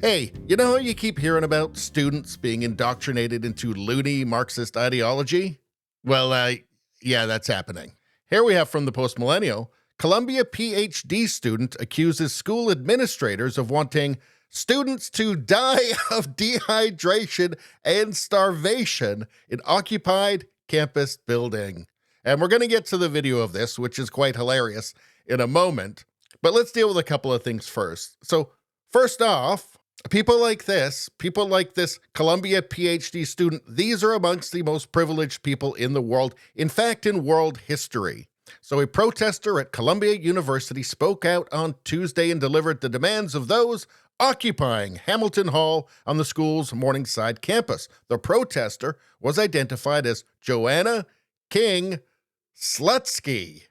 Hey, you know how you keep hearing about students being indoctrinated into loony Marxist ideology? Well, yeah, that's happening. Here we have from the Postmillennial, Columbia PhD student accuses school administrators of wanting students to die of dehydration and starvation in occupied campus building. And we're going to get to the video of this, which is quite hilarious, in a moment. But let's deal with a couple of things first. So, first off, people like this Columbia PhD student, these are amongst the most privileged people in the world, in fact, in world history. So a protester at Columbia University spoke out on Tuesday and delivered the demands of those occupying Hamilton Hall on the school's Morningside campus. The protester was identified as Joanna King Slutsky.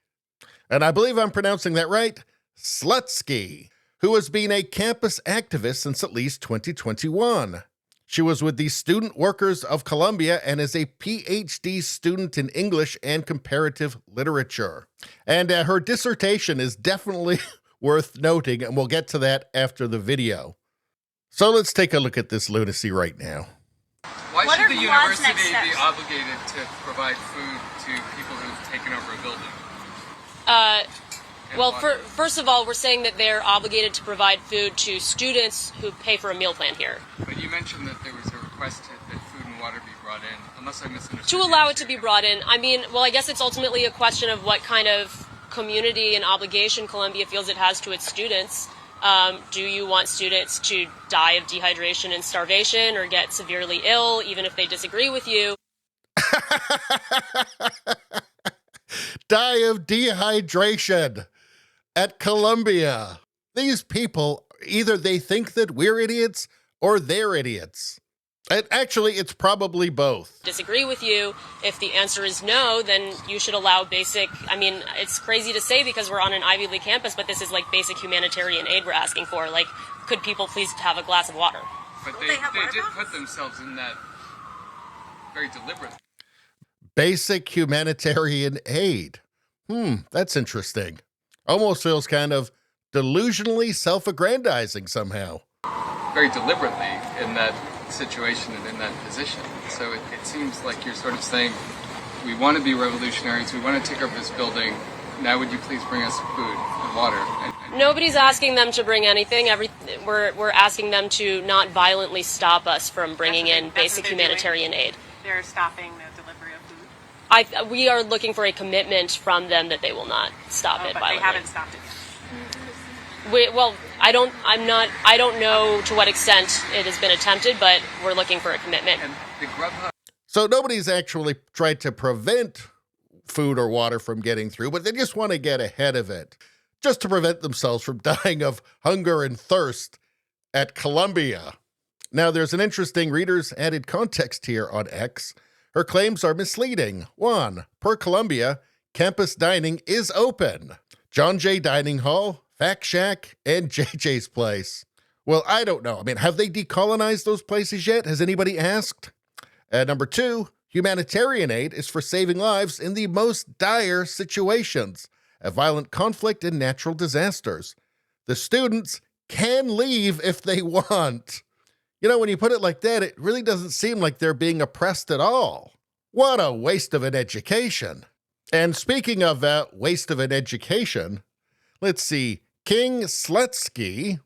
And I believe I'm pronouncing that right, Slutsky, who has been a campus activist since at least 2021. She was with the Student Workers of Columbia and is a PhD student in English and comparative literature. And her dissertation is definitely worth noting, and we'll get to that after the video. So let's take a look at this lunacy right now. Why should the university be obligated to provide food to people who've taken over a building? Well, first of all, we're saying that they're obligated to provide food to students who pay for a meal plan here. But you mentioned that there was a request that food and water be brought in, unless I misunderstood. To allow it to be brought in. I mean, well, I guess it's ultimately a question of what kind of community and obligation Columbia feels it has to its students. Do you want students to die of dehydration and starvation or get severely ill, even if they disagree with you? Die of dehydration at Columbia. These people, either they think that we're idiots or they're idiots. And actually, it's probably both. Disagree with you. If the answer is no, then you should allow basic, I mean, it's crazy to say because we're on an Ivy League campus, but this is like basic humanitarian aid we're asking for. Like, could people please have a glass of water? But they did put themselves in that very deliberately. Basic humanitarian aid. That's interesting. Almost feels kind of delusionally self-aggrandizing somehow. Very deliberately in that situation and in that position. So it seems like you're sort of saying, we want to be revolutionaries, we want to take over this building, now would you please bring us food and water? Nobody's asking them to bring anything. We're asking them to not violently stop us from bringing in basic humanitarian aid. They're stopping the delivery of food? We are looking for a commitment from them that they will not stop it but violently. They haven't stopped it yet. I don't know to what extent it has been attempted, but we're looking for a commitment. And the Grubhub. So nobody's actually tried to prevent food or water from getting through, but they just want to get ahead of it, just to prevent themselves from dying of hunger and thirst at Columbia. Now, there's an interesting reader's added context here on X. Her claims are misleading. 1, per Columbia, campus dining is open. John Jay Dining Hall, Fact Shack, and JJ's Place. Well, I don't know. I mean, have they decolonized those places yet? Has anybody asked? Number 2, humanitarian aid is for saving lives in the most dire situations, a violent conflict and natural disasters. The students can leave if they want. You know, when you put it like that, it really doesn't seem like they're being oppressed at all. What a waste of an education. And speaking of waste of an education, let's see, King Slutsky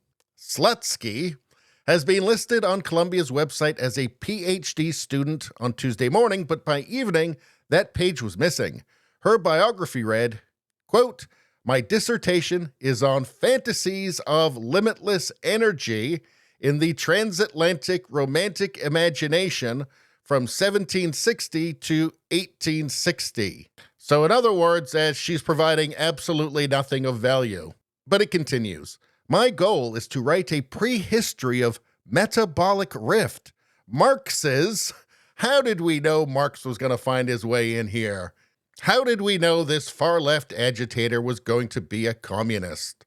has been listed on Columbia's website as a PhD student on Tuesday morning, but by evening, that page was missing. Her biography read, quote, "My dissertation is on fantasies of limitless energy in the transatlantic romantic imagination from 1760 to 1860. So in other words, she's providing absolutely nothing of value. But it continues. My goal is to write a prehistory of metabolic rift. Marx's. How did we know Marx was going to find his way in here? How did we know this far-left agitator was going to be a communist?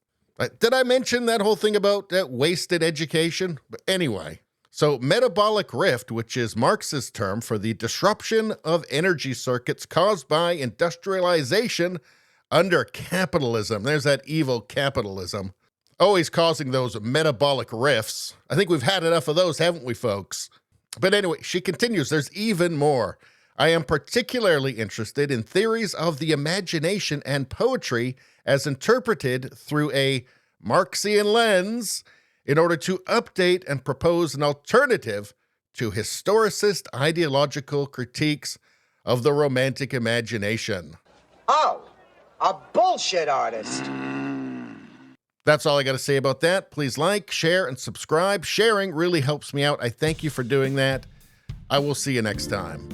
Did I mention that whole thing about wasted education? But anyway, so metabolic rift, which is Marx's term for the disruption of energy circuits caused by industrialization under capitalism. There's that evil capitalism. Always causing those metabolic rifts. I think we've had enough of those, haven't we, folks? But anyway, she continues, there's even more. I am particularly interested in theories of the imagination and poetry as interpreted through a Marxian lens in order to update and propose an alternative to historicist ideological critiques of the Romantic imagination. Oh, a bullshit artist. That's all I got to say about that. Please like, share, and subscribe. Sharing really helps me out. I thank you for doing that. I will see you next time.